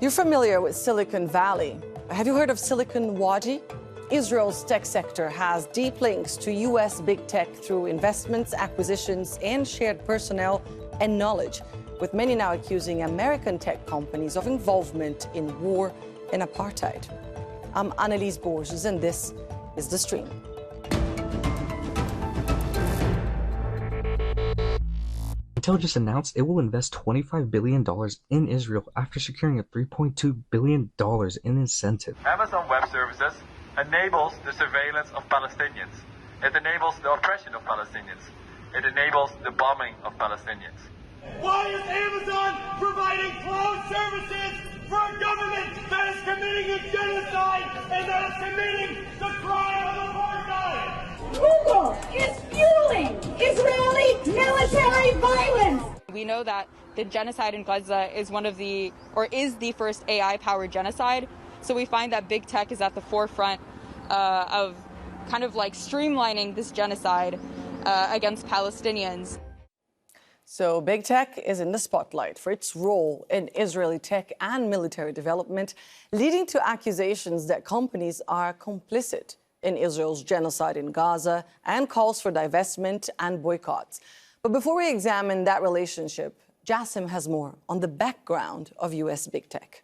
You're familiar with Silicon Valley. Have you heard of Silicon Wadi? Israel's tech sector has deep links to U.S. big tech through investments, acquisitions, and shared personnel and knowledge, with many now accusing American tech companies of involvement in war and apartheid. I'm Anelise Borges, and this is The Stream. Intel just announced it will invest $25 billion in Israel after securing a $3.2 billion in incentive. Amazon Web Services enables the surveillance of Palestinians. It enables the oppression of Palestinians. It enables the bombing of Palestinians. Why is Amazon providing cloud services for a government that is committing a genocide and that is committing the crime of apartheid? Google is fueling Israeli military violence. We know that the genocide in Gaza is is the first AI-powered genocide. So we find that big tech is at the forefront of kind of like streamlining this genocide against Palestinians. So big tech is in the spotlight for its role in Israeli tech and military development, leading to accusations that companies are complicit in Israel's genocide in Gaza and calls for divestment and boycotts. But before we examine that relationship, Jasim has more on the background of U.S. big tech.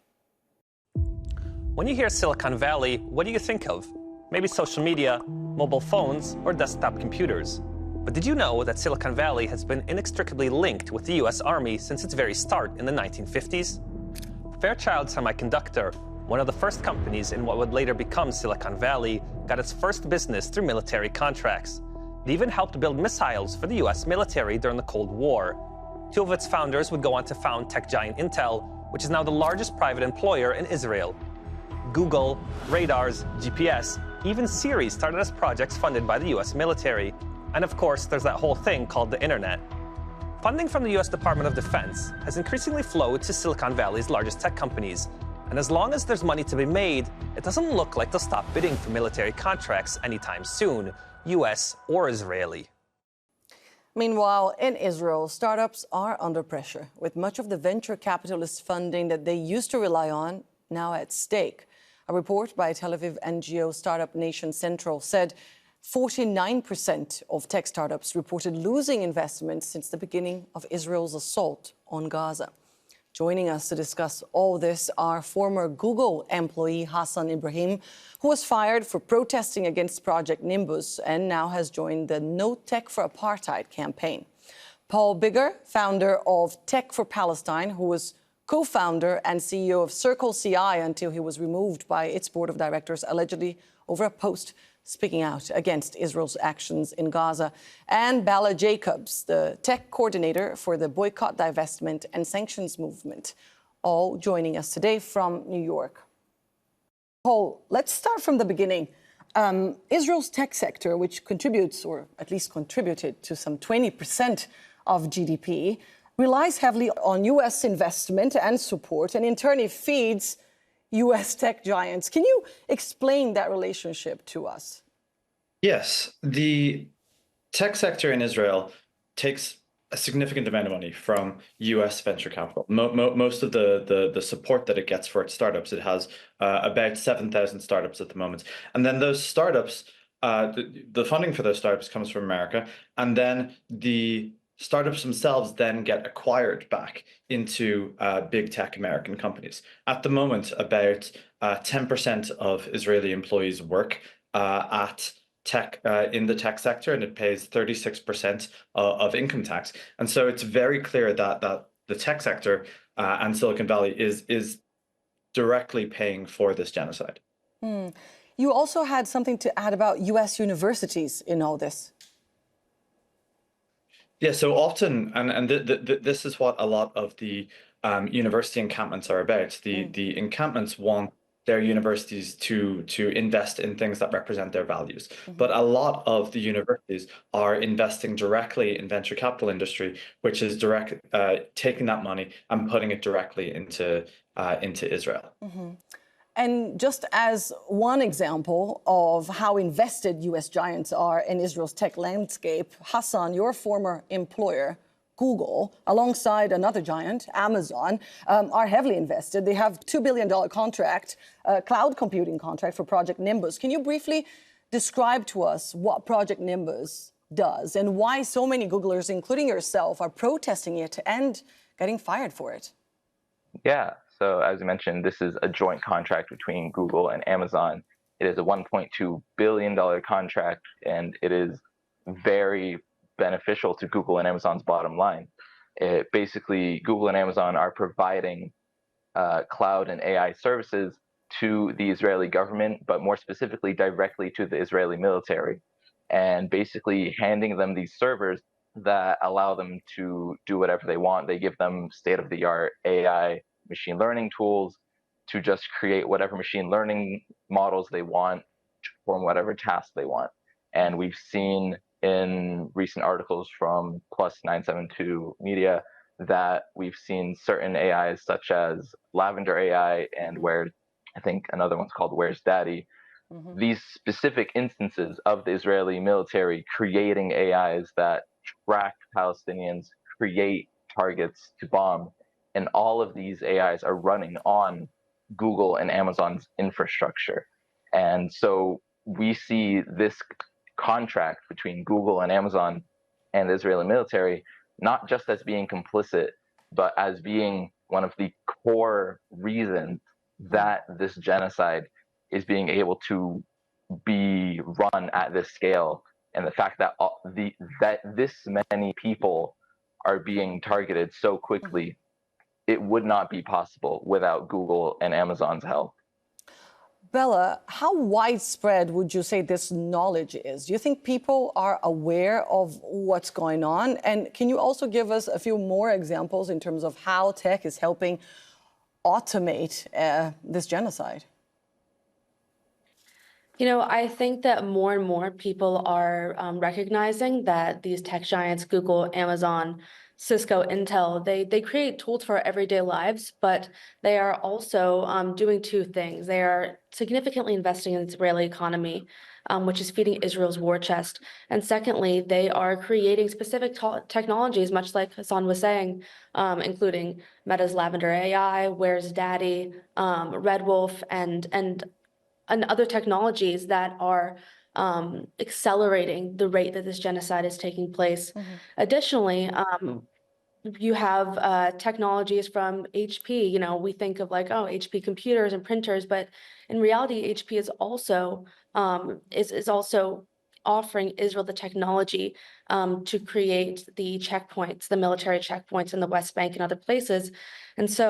When you hear Silicon Valley, what do you think of? Maybe social media, mobile phones, or desktop computers. But did you know that Silicon Valley has been inextricably linked with the US Army since its very start in the 1950s? Fairchild Semiconductor, one of the first companies in what would later become Silicon Valley, got its first business through military contracts. It even helped build missiles for the US military during the Cold War. Two of its founders would go on to found tech giant Intel, which is now the largest private employer in Israel. Google, radars, GPS, even Siri started as projects funded by the US military. And of course, there's that whole thing called the internet. Funding from the US Department of Defense has increasingly flowed to Silicon Valley's largest tech companies. And as long as there's money to be made, it doesn't look like they'll stop bidding for military contracts anytime soon, US or Israeli. Meanwhile, in Israel, startups are under pressure, with much of the venture capitalist funding that they used to rely on now at stake. A report by Tel Aviv NGO startup Nation Central said 49% of tech startups reported losing investments since the beginning of Israel's assault on Gaza. Joining us to discuss all this are former Google employee Hasan Ibraheem, who was fired for protesting against Project Nimbus and now has joined the No Tech for Apartheid campaign. Paul Biggar, founder of Tech for Palestine, who was co-founder and CEO of Circle CI until he was removed by its board of directors, allegedly over a post speaking out against Israel's actions in Gaza, and Bala Jacobs, the tech coordinator for the boycott, divestment and sanctions movement, all joining us today from New York. Paul, let's start from the beginning. Israel's tech sector, which contributes, or at least contributed to some 20% of GDP, relies heavily on U.S. investment and support, and in turn it feeds U.S. tech giants. Can you explain that relationship to us? Yes, the tech sector in Israel takes a significant amount of money from U.S. venture capital. Most of the support that it gets for its startups, it has about 7,000 startups at the moment. And then those startups, the funding for those startups comes from America, and then the startups themselves then get acquired back into big tech American companies. At the moment, about 10% of Israeli employees work at tech in the tech sector, and it pays 36% of income tax. And so it's very clear that the tech sector and Silicon Valley is directly paying for this genocide. You also had something to add about U.S. universities in all this. Yeah, so often, and this is what a lot of the university encampments are about. The encampments want their universities to invest in things that represent their values. But a lot of the universities are investing directly in venture capital industry, which is taking that money and putting it directly into Israel. And just as one example of how invested U.S. giants are in Israel's tech landscape, Hasan, your former employer, Google, alongside another giant, Amazon, are heavily invested. They have $2 billion contract, cloud computing contract for Project Nimbus. Can you briefly describe to us what Project Nimbus does and why so many Googlers, including yourself, are protesting it and getting fired for it? Yeah, so as you mentioned, this is a joint contract between Google and Amazon. It is a $1.2 billion contract, and it is very beneficial to Google and Amazon's bottom line. Basically, Google and Amazon are providing cloud and AI services to the Israeli government, but more specifically directly to the Israeli military, and basically handing them these servers that allow them to do whatever they want. They give them state-of-the-art AI machine learning tools to just create whatever machine learning models they want to perform whatever tasks they want. And we've seen in recent articles from Plus 972 Media that we've seen certain AIs such as Lavender AI and where I think another one's called Where's Daddy. These specific instances of the Israeli military creating AIs that track Palestinians, create targets to bomb, and all of these AIs are running on Google and Amazon's infrastructure. And so we see this contract between Google and Amazon and the Israeli military not just as being complicit, but as being one of the core reasons that this genocide is being able to be run at this scale, and the fact that that this many people are being targeted so quickly, it would not be possible without Google and Amazon's help. Bella, how widespread would you say this knowledge is? Do you think people are aware of what's going on? And can you also give us a few more examples in terms of how tech is helping automate this genocide? You know, I think that more and more people are recognizing that these tech giants, Google, Amazon, Cisco, Intel, they create tools for our everyday lives, but they are also doing two things. They are significantly investing in the Israeli economy, which is feeding Israel's war chest. And secondly, they are creating specific technologies, much like Hasan was saying, including Meta's Lavender AI, Where's Daddy, Red Wolf, and other technologies that are accelerating the rate that this genocide is taking place. Additionally, you have technologies from HP. You know, we think of like, oh, HP computers and printers, but in reality, HP is also offering Israel the technology to create the checkpoints, the military checkpoints in the West Bank and other places. And so,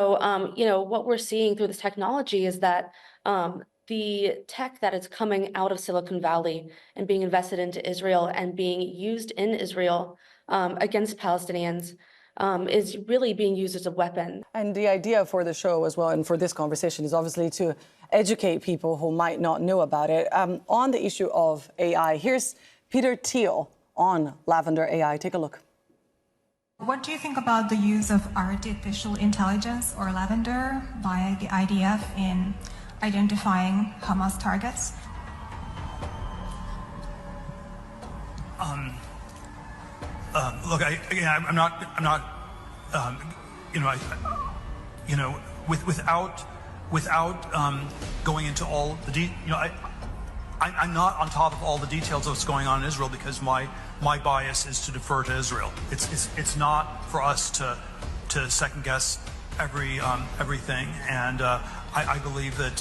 you know, what we're seeing through this technology is that the tech that is coming out of Silicon Valley and being invested into Israel and being used in Israel against Palestinians is really being used as a weapon. And the idea for the show as well, and for this conversation, is obviously to educate people who might not know about it. On the issue of AI, here's Peter Thiel on Lavender AI. Take a look. What do you think about the use of artificial intelligence, or Lavender, by the IDF in identifying Hamas targets? Look, I'm not, without going into all the I'm not on top of all the details of what's going on in Israel because my bias is to defer to Israel. It's not for us to second guess everything, and I believe that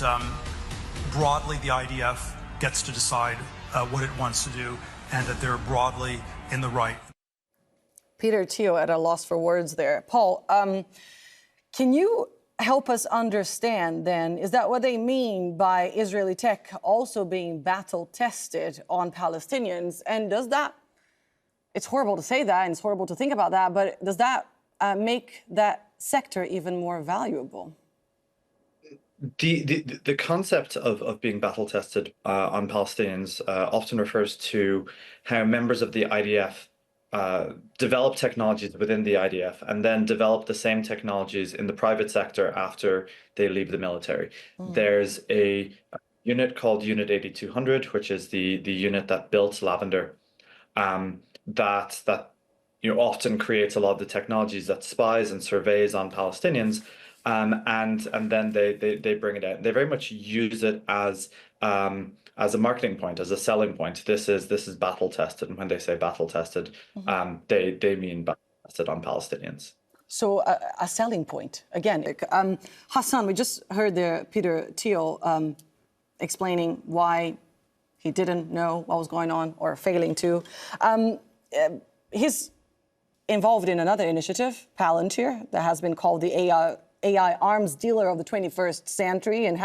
broadly the IDF gets to decide what it wants to do, and that they're broadly in the right. Peter Thiel at a loss for words there. Paul, can you help us understand then, is that what they mean by Israeli tech also being battle tested on Palestinians? And does that, it's horrible to say that and it's horrible to think about that, but does that make that sector even more valuable? The concept of being battle tested on Palestinians often refers to how members of the IDF develop technologies within the IDF and then develop the same technologies in the private sector after they leave the military. There's a unit called Unit 8200, which is the unit that built Lavender, that often creates a lot of the technologies that spies and surveys on Palestinians, and then they bring it out. They very much use it as a marketing point, as a selling point. This is battle tested, and when they say battle tested, they mean battle tested on Palestinians. So a selling point again. Hasan, we just heard there Peter Thiel explaining why he didn't know what was going on or failing to. He's involved in another initiative, Palantir, that has been called the AI arms dealer of the 21st century, and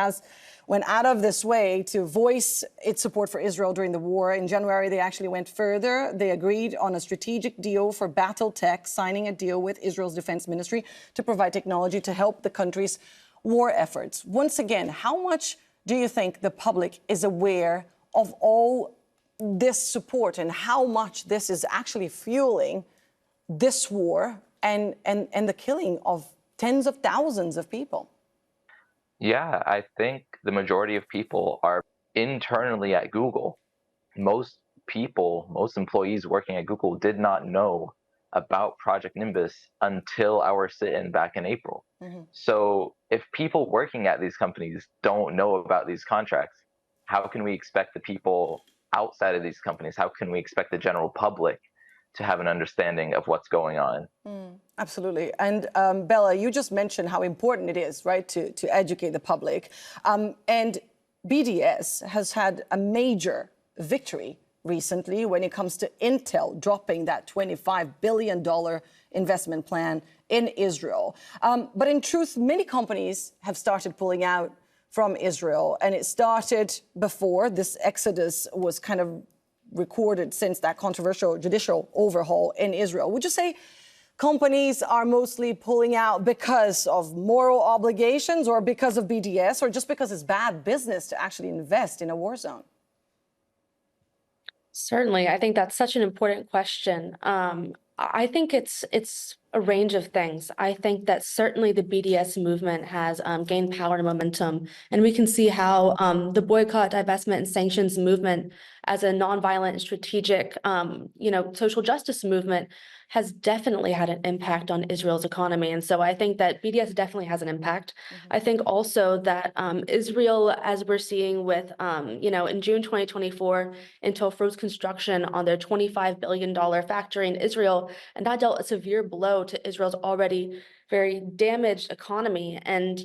went out of this way to voice its support for Israel during the war. In January, they actually went further. They agreed on a strategic deal for battle tech, signing a deal with Israel's defense ministry to provide technology to help the country's war efforts. Once again, how much do you think the public is aware of all this support and how much this is actually fueling this war and the killing of tens of thousands of people? Yeah, I think the majority of people are internally at Google. Most employees working at Google did not know about Project Nimbus until our sit-in back in April. So if people working at these companies don't know about these contracts, how can we expect the people outside of these companies, how can we expect the general public to have an understanding of what's going on? Absolutely. And Bella, you just mentioned how important it is, right, to educate the public. And BDS has had a major victory recently when it comes to Intel dropping that $25 billion investment plan in Israel. But in truth, many companies have started pulling out from Israel, and it started before this exodus was kind of recorded since that controversial judicial overhaul in Israel. Would you say companies are mostly pulling out because of moral obligations or because of BDS or just because it's bad business to actually invest in a war zone? Certainly. I think that's such an important question. I think it's a range of things. I think that certainly the BDS movement has gained power and momentum, and we can see how the boycott, divestment, and sanctions movement as a nonviolent, strategic, social justice movement has definitely had an impact on Israel's economy. And so I think that BDS definitely has an impact. I think also that Israel, as we're seeing with, in June 2024, Intel froze construction on their $25 billion factory in Israel, and that dealt a severe blow to Israel's already very damaged economy. And,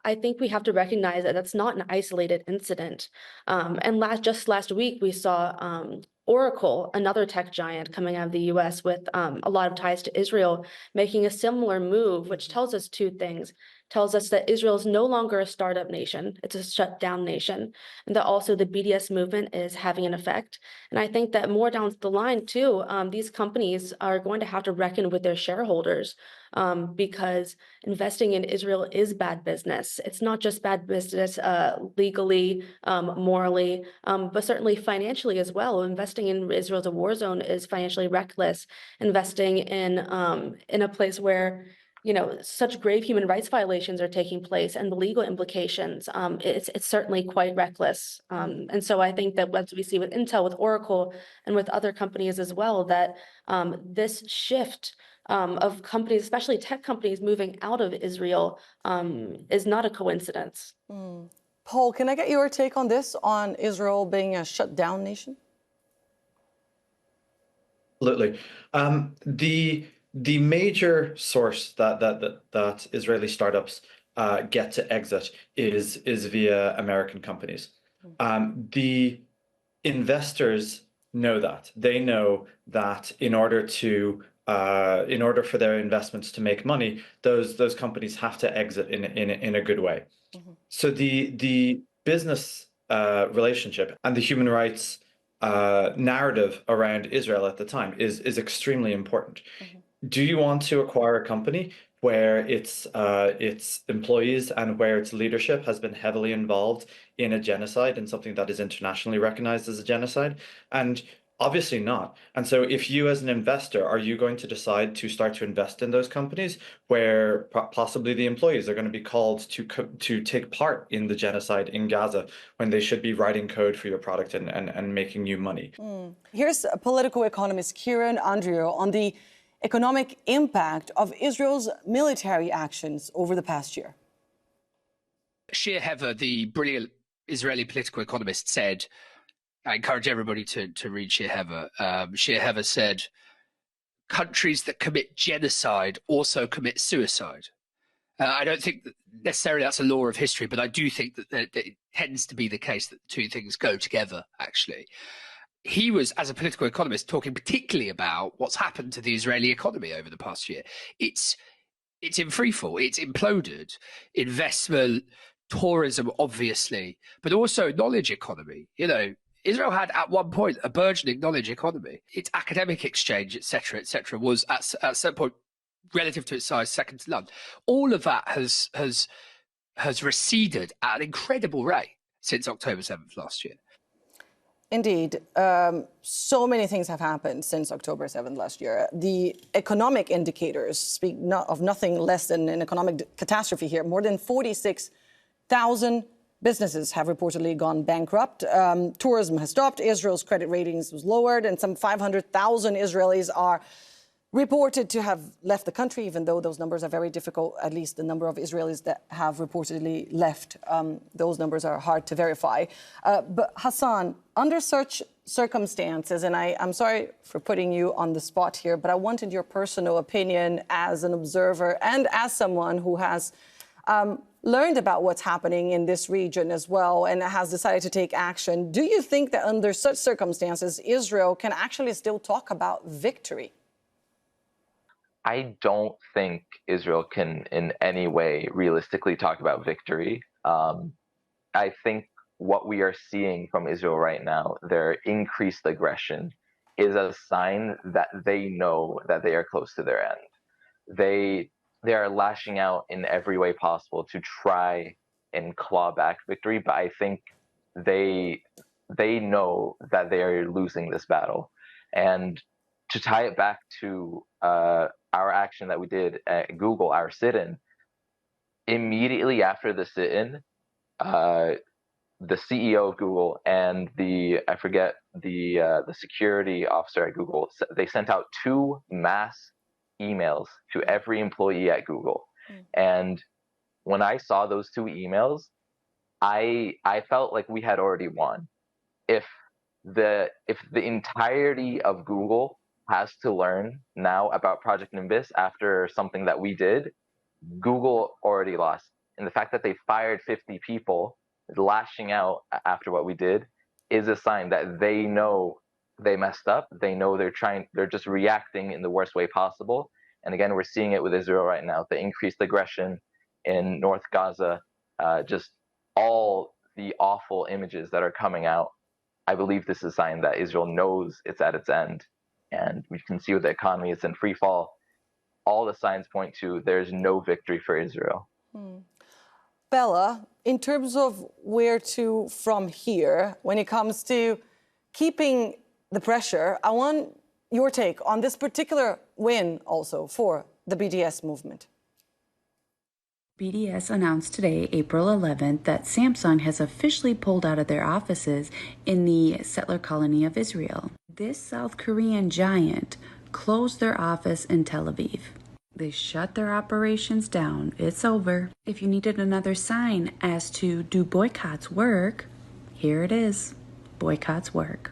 I think we have to recognize that that's not an isolated incident. And just last week, we saw Oracle, another tech giant coming out of the US with a lot of ties to Israel, making a similar move, which tells us two things. Tells us that Israel is no longer a startup nation, it's a shutdown nation, and that also the BDS movement is having an effect. And I think that more down the line too, these companies are going to have to reckon with their shareholders because investing in Israel is bad business. It's not just bad business legally, morally, but certainly financially as well. Investing in Israel as a war zone is financially reckless. Investing in a place where such grave human rights violations are taking place and the legal implications, it's certainly quite reckless. And so I think that as we see with Intel, with Oracle, and with other companies as well, that this shift of companies, especially tech companies, moving out of Israel is not a coincidence. Paul, can I get your take on this, on Israel being a shutdown nation? Absolutely. The major source that Israeli startups get to exit is via American companies. The investors know that. They know that in order for their investments to make money, those companies have to exit in a good way. So the business relationship and the human rights narrative around Israel at the time is extremely important. Do you want to acquire a company where its employees and where its leadership has been heavily involved in a genocide, in something that is internationally recognized as a genocide? And obviously not. And so if you as an investor, are you going to decide to start to invest in those companies where possibly the employees are going to be called to take part in the genocide in Gaza when they should be writing code for your product and making you money? Here's political economist Kieran Andrew on the economic impact of Israel's military actions over the past year. Shir Hever, the brilliant Israeli political economist, said, I encourage everybody to read Shir Hever. Shir Hever said, countries that commit genocide also commit suicide. I don't think that necessarily that's a law of history, but I do think that it tends to be the case that the two things go together, actually. He was, as a political economist, talking particularly about what's happened to the Israeli economy over the past year. It's in freefall. It's imploded. Investment, tourism, obviously, but also knowledge economy. You know, Israel had at one point a burgeoning knowledge economy. Its academic exchange, et cetera, was at some point, relative to its size, second to none. All of that has receded at an incredible rate since October 7th last year. Indeed. So many things have happened since October 7th last year. The economic indicators speak of nothing less than an economic catastrophe here. More than 46,000 businesses have reportedly gone bankrupt. Tourism has stopped. Israel's credit ratings was lowered, and some 500,000 Israelis are reported to have left the country, even though those numbers are very difficult, at least the number of Israelis that have reportedly left. Those numbers are hard to verify. But Hasan, under such circumstances, and I'm sorry for putting you on the spot here, but I wanted your personal opinion as an observer and as someone who has learned about what's happening in this region as well and has decided to take action. Do you think that under such circumstances, Israel can actually still talk about victory? I don't think Israel can in any way realistically talk about victory. I think what we are seeing from Israel right now, their increased aggression, is a sign that they know that they are close to their end. They are lashing out in every way possible to try and claw back victory, but I think they know that they are losing this battle. And to tie it back to our action that we did at Google, our sit-in, immediately after the sit-in, the CEO of Google and the security officer at Google, they sent out 2 mass emails to every employee at Google. And when I saw those 2 emails, I felt like we had already won. If the entirety of Google has to learn now about Project Nimbus after something that we did, Google already lost. And the fact that they fired 50 people, lashing out after what we did, is a sign that they know they messed up. They know they're just reacting in the worst way possible. And again, we're seeing it with Israel right now, the increased aggression in North Gaza, just all the awful images that are coming out. I believe this is a sign that Israel knows it's at its end. And we can see with the economy, it's in free fall. All the signs point to there's no victory for Israel. Bella, in terms of where to from here, when it comes to keeping the pressure, I want your take on this particular win also for the BDS movement. BDS announced today, April 11th, that Samsung has officially pulled out of their offices in the settler colony of Israel. This South Korean giant closed their office in Tel Aviv. They shut their operations down. It's over. If you needed another sign as to do boycotts work, here it is. Boycotts work.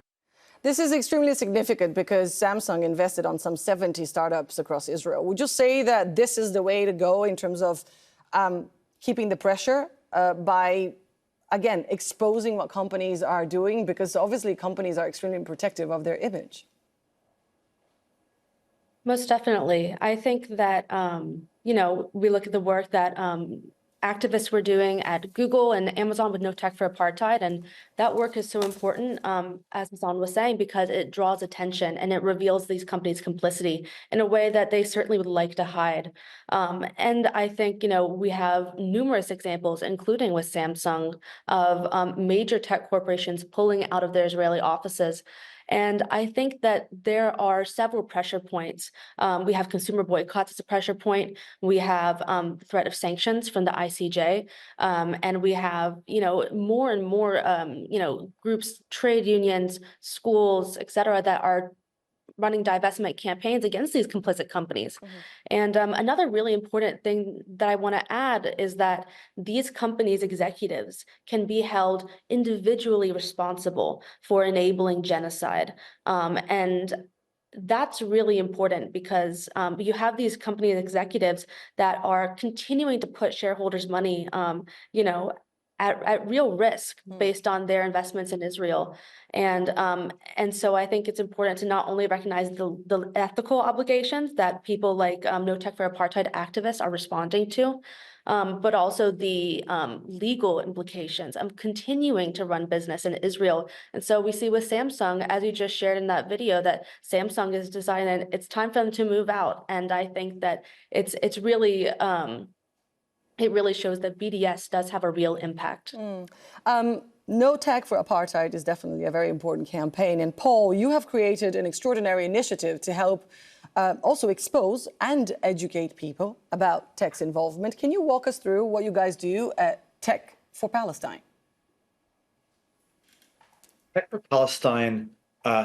This is extremely significant because Samsung invested on some 70 startups across Israel. Would you say that this is the way to go in terms of keeping the pressure by, again, exposing what companies are doing? Because obviously companies are extremely protective of their image. Most definitely. I think that, we look at the work that activists were doing at Google and Amazon with No Tech for Apartheid, and that work is so important, as Hasan was saying, because it draws attention and it reveals these companies' complicity in a way that they certainly would like to hide. And I think, we have numerous examples, including with Samsung, of major tech corporations pulling out of their Israeli offices. And I think that there are several pressure points. We have consumer boycotts as a pressure point. We have threat of sanctions from the ICJ. And we have, more and more, groups, trade unions, schools, et cetera, that are running divestment campaigns against these complicit companies. And another really important thing that I want to add is that these companies' executives can be held individually responsible for enabling genocide. And that's really important because you have these company executives that are continuing to put shareholders' money, you know, at real risk based on their investments in Israel. And so I think it's important to not only recognize the ethical obligations that people like No Tech for Apartheid activists are responding to, but also the legal implications of continuing to run business in Israel. And so we see with Samsung, as you just shared in that video, that Samsung is deciding it's time for them to move out. And I think that it's really it really shows that BDS does have a real impact. No Tech for Apartheid is definitely a very important campaign. And Paul, you have created an extraordinary initiative to help also expose and educate people about tech's involvement. Can you walk us through what you guys do at Tech for Palestine? Tech for Palestine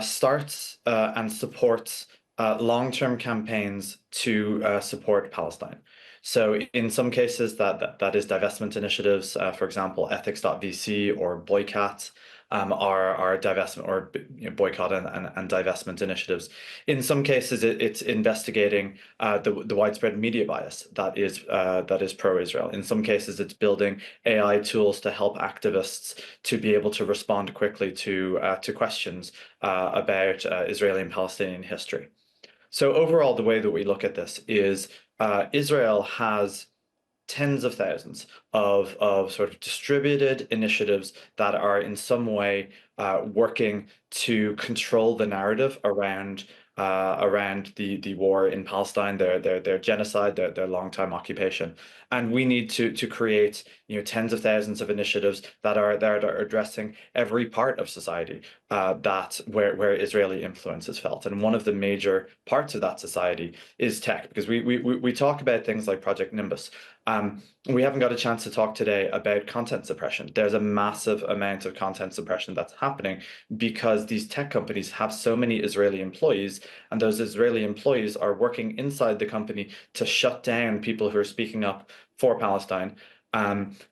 starts and supports long-term campaigns to support Palestine. So in some cases, that is divestment initiatives, for example, ethics.vc or boycott are divestment or boycott and divestment initiatives. In some cases, it's investigating the widespread media bias that is pro-Israel. In some cases, it's building AI tools to help activists to be able to respond quickly to questions about Israeli and Palestinian history. So overall, the way that we look at this is Israel has tens of thousands of sort of distributed initiatives that are in some way working to control the narrative around the war in Palestine, their genocide, their long-time occupation. And we need to create tens of thousands of initiatives that are addressing every part of society where Israeli influence is felt. And one of the major parts of that society is tech, because we talk about things like Project Nimbus. We haven't got a chance to talk today about content suppression. There's a massive amount of content suppression that's happening because these tech companies have so many Israeli employees, and those Israeli employees are working inside the company to shut down people who are speaking up for Palestine,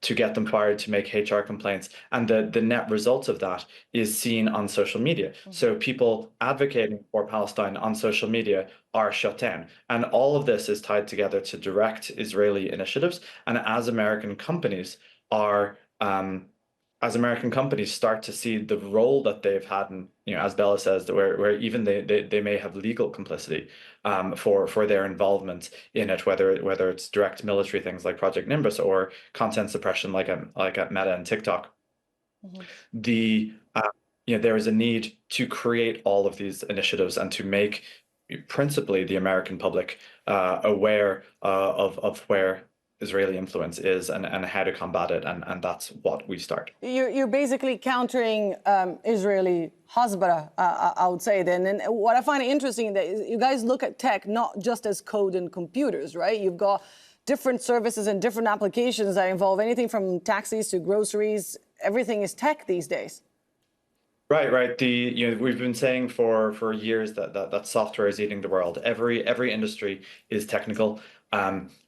to get them fired, to make HR complaints. And the net result of that is seen on social media. So people advocating for Palestine on social media are shut down. And all of this is tied together to direct Israeli initiatives. And as American companies start to see the role that they've had, and as Bella says, where even they may have legal complicity for their involvement in it, whether it's direct military things like Project Nimbus or content suppression like at Meta and TikTok. There is a need to create all of these initiatives and to make principally the American public aware of where Israeli influence is and how to combat it, and that's what we start. You're basically countering Israeli Hasbara, I would say then. And what I find interesting that is you guys look at tech not just as code and computers, right? You've got different services and different applications that involve anything from taxis to groceries. Everything is tech these days. Right. We've been saying for years that software is eating the world. Every industry is technical.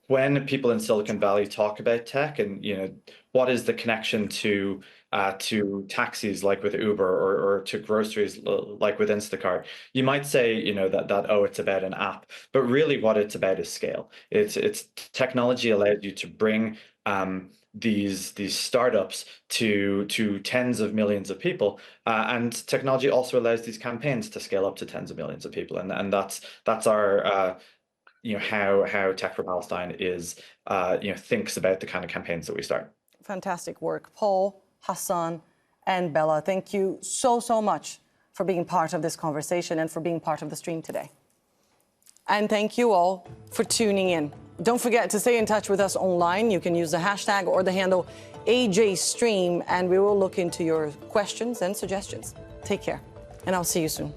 When people in Silicon Valley talk about tech and what is the connection to taxis like with Uber or to groceries like with Instacart, you might say that it's about an app, but really what it's about is scale. It's technology allows you to bring these startups to tens of millions of people, and technology also allows these campaigns to scale up to tens of millions of people, and that's our how Tech for Palestine is thinks about the kind of campaigns that we start. Fantastic work, Paul, Hasan, and Bella. Thank you so much for being part of this conversation and for being part of the stream today. And thank you all for tuning in. Don't forget to stay in touch with us online. You can use the hashtag or the handle AJStream, and we will look into your questions and suggestions. Take care, and I'll see you soon.